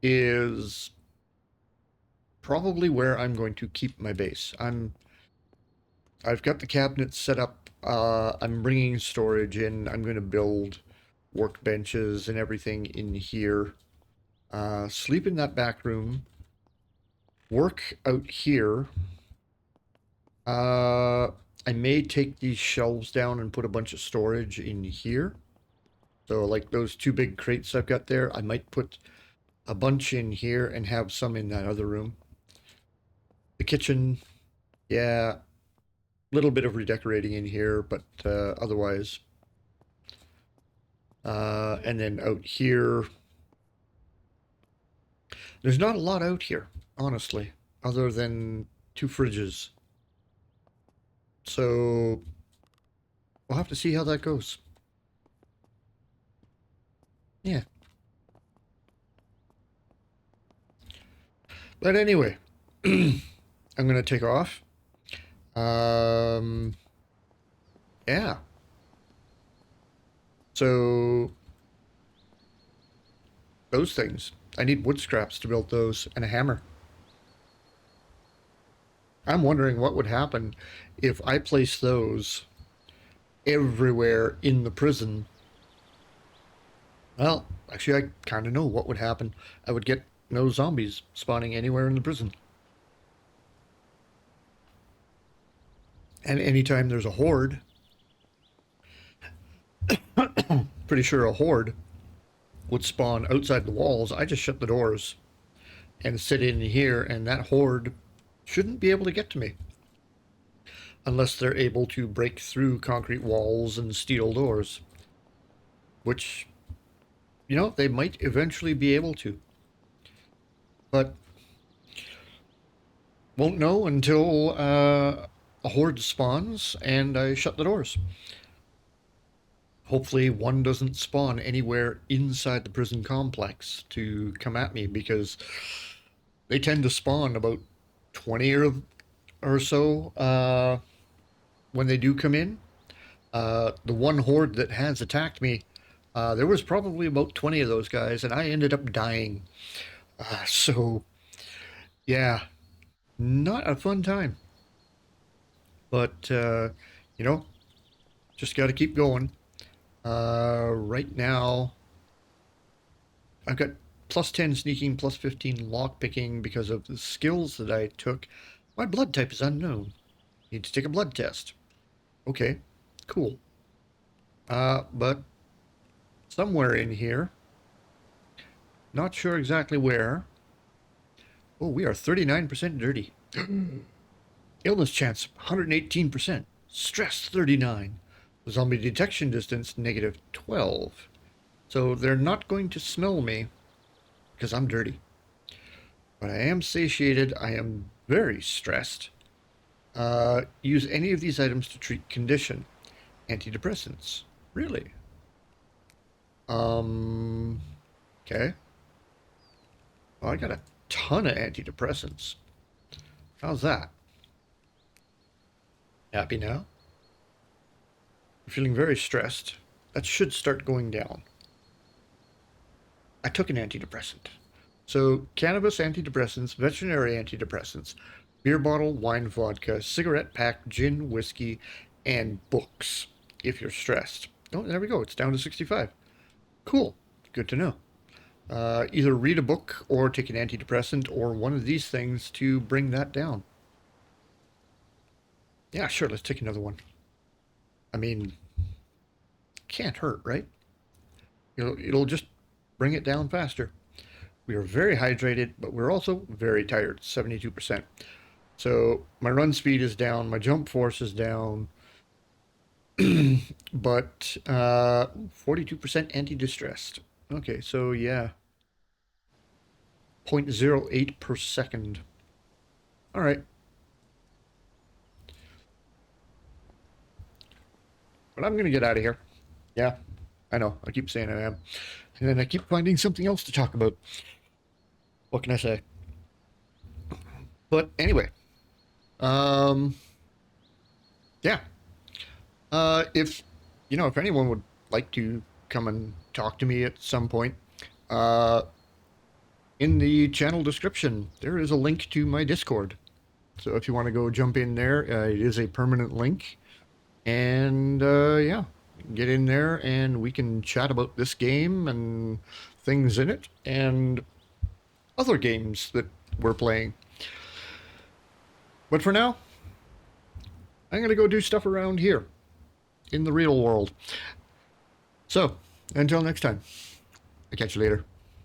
is probably where I'm going to keep my base. I've got the cabinets set up. I'm bringing storage in. I'm going to build workbenches and everything in here. Sleep in that back room. Work out here. I may take these shelves down and put a bunch of storage in here. So like those two big crates I've got there, I might put a bunch in here and have some in that other room. The kitchen, yeah, little bit of redecorating in here, but otherwise. And then out here, there's not a lot out here, honestly, other than 2 fridges. So we'll have to see how that goes. Yeah. But anyway, I'm gonna take off. Yeah. So those things. I need wood scraps to build those and a hammer. I'm wondering what would happen if I place those everywhere in the prison. Well, actually, I kind of know what would happen. I would get no zombies spawning anywhere in the prison. And anytime there's a horde, pretty sure a horde would spawn outside the walls. I just shut the doors and sit in here, and that horde shouldn't be able to get to me. Unless they're able to break through concrete walls and steel doors. Which, you know, they might eventually be able to. But won't know until a horde spawns and I shut the doors. Hopefully one doesn't spawn anywhere inside the prison complex to come at me, because they tend to spawn about 20 or so when they do come in. The one horde that has attacked me, there was probably about 20 of those guys, and I ended up dying. So, yeah, not a fun time. But, you know, just got to keep going. Right now, I've got plus 10 sneaking, plus 15 lockpicking because of the skills that I took. My blood type is unknown. Need to take a blood test. Okay, cool. But somewhere in here, not sure exactly where. Oh, we are 39% dirty. Illness chance 118%. Stress 39. Zombie detection distance negative 12. So they're not going to smell me because I'm dirty. But I am satiated. I am very stressed. Use any of these items to treat condition. Antidepressants. Really? Okay. Well, I got a ton of antidepressants. How's that? Happy now? I'm feeling very stressed. That should start going down. I took an antidepressant. So, cannabis antidepressants, veterinary antidepressants, beer bottle, wine, vodka, cigarette pack, gin, whiskey, and books if you're stressed. Oh, there we go. It's down to 65. Cool. Good to know. Either read a book or take an antidepressant or one of these things to bring that down. Yeah, sure. Let's take another one. I mean, can't hurt, right? It'll just bring it down faster. We are very hydrated, but we're also very tired, 72%. So my run speed is down, my jump force is down, but 42% anti-distressed. Okay, so yeah, 0.08 per second. All right. But I'm going to get out of here. Yeah, I know. I keep saying I am. And then I keep finding something else to talk about. What can I say? But anyway, um, yeah. If if anyone would like to come and talk to me at some point, uh, in the channel description there is a link to my Discord. So if you want to go jump in there, it is a permanent link, and yeah, get in there and we can chat about this game and things in it and other games that we're playing. But for now, I'm gonna go do stuff around here in the real world. So, until next time, I'll catch you later.